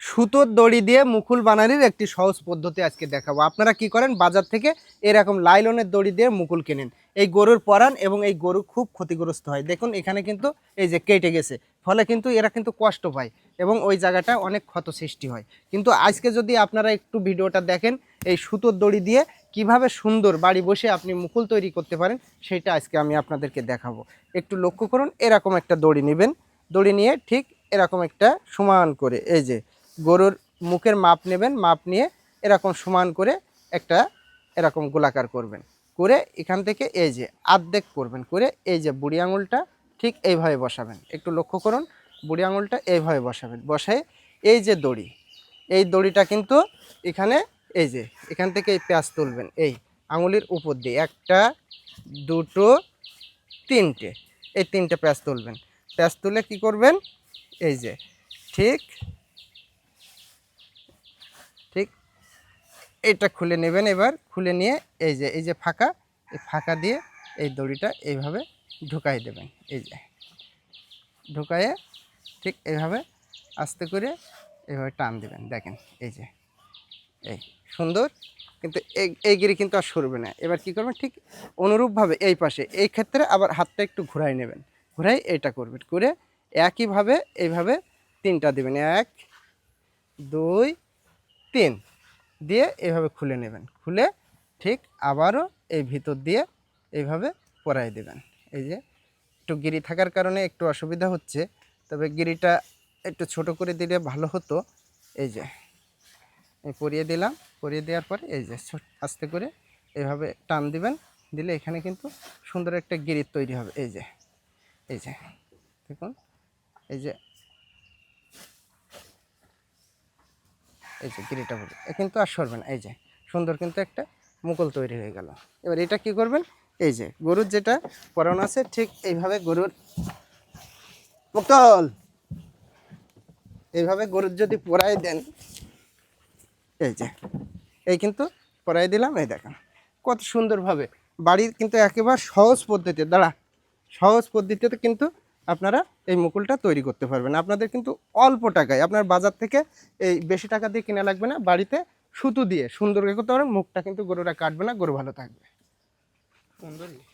সুতোর দড়ি দিয়ে মুকুল বানানোর একটি সহজ পদ্ধতি আজকে দেখাবো। আপনারা কি করেন, বাজার থেকে এরকম লাইলনের দড়ি দিয়ে মুকুল কেনেন, এই গরুর পরান এবং এই গরু খুব ক্ষতিগ্রস্ত হয়। দেখুন এখানে কিন্তু এই যে কেটে গেছে, ফলে কিন্তু এরা কিন্তু কষ্ট পায় এবং ওই জায়গাটা অনেক ক্ষত সৃষ্টি হয়। কিন্তু আজকে যদি আপনারা একটু ভিডিওটা দেখেন, এই সুতোর দড়ি দিয়ে কিভাবে সুন্দর বাড়ি বসে আপনি মুকুল তৈরি করতে পারেন, সেটা আজকে আমি আপনাদেরকে দেখাবো। একটু লক্ষ্য করুন, এরকম একটা দড়ি নেবেন, দড়ি নিয়ে ঠিক এরকম একটা সমান করে এই যে গরুর মুখের মাপ নেবেন, মাপ নিয়ে এরকম সমান করে একটা এরকম গোলাকার করবেন, করে এখান থেকে এই যে আর্ধেক করবেন, করে এই যে বুড়ি আঙুলটা ঠিক এইভাবে বসাবেন। একটু লক্ষ্য করুন, বুড়ি আঙুলটা এইভাবে বসাবেন, বসায় এই যে দড়ি, এই দড়িটা কিন্তু এখানে এই যে এখান থেকে এই প্যাঁচ তুলবেন, এই আঙুলের উপর দিয়ে একটা, দুটো, তিনটে, এই তিনটে প্যাঁচ তুলবেন। প্যাঁচ তুলে কি করবেন, এই যে ঠিক ঠিক এটা খুলে নেবেন। এবার খুলে নিয়ে এই যে ফাঁকা, এই ফাঁকা দিয়ে এই দড়িটা এইভাবে ঢুকাই দেবেন। এই যে ঢুকায়ে ঠিক এইভাবে আস্তে করে এইভাবে টান দেবেন। দেখেন এই যে এই সুন্দর, কিন্তু এই গিরি কিন্তু আর সরবে না। এবার কি করবেন, ঠিক অনুরূপভাবে এই পাশে, এই ক্ষেত্রে আবার হাতটা একটু ঘুরাই নেবেন, ঘুরাই এটা করবেন, করে একইভাবে এইভাবে তিনটা দেবেন, 1 2 3 দিয়ে এইভাবে খুলে নেবেন। খুলে ঠিক আবারও এই ভিতর দিয়ে এইভাবে পরাই দেবেন। এই যে একটু গিরি থাকার কারণে একটু অসুবিধা হচ্ছে, তবে গিরিটা একটু ছোট করে দিলে ভালো হতো। এই যে পরিয়ে দিলাম, পরিয়ে দেওয়ার পরে এই যে আস্তে করে এইভাবে টান দিবেন, দিলে এখানে কিন্তু সুন্দর একটা গিরি তৈরি হবে। এই যে দেখুন, এই যে গিরিটা বলি কিন্তু আর সরবে না। এই যে সুন্দর কিন্তু একটা মুকুল তৈরি হয়ে গেল। এবার এটা কি করবেন, এই যে গরুর যেটা পরানো আছে ঠিক এইভাবে গরুর মুকুল এইভাবে গরুর যদি পরাই দেন, এই যে এই কিন্তু পরাই দিলাম। এই দেখেন কত সুন্দরভাবে বাড়ির কিন্তু একেবারে সহজ পদ্ধতিতে সহজ পদ্ধতিতে কিন্তু আপনারা এই মুকুলটা তৈরি করতে পারবেন। আপনাদের কিন্তু অল্প টাকায়, আপনার বাজার থেকে এই বেশি টাকা দিয়ে কেনা লাগবে না, বাড়িতে সুতো দিয়ে সুন্দর করতে পারেন। মুখটা কিন্তু গরুরা কাটবে না, গরু ভালো থাকবে। সুন্দর।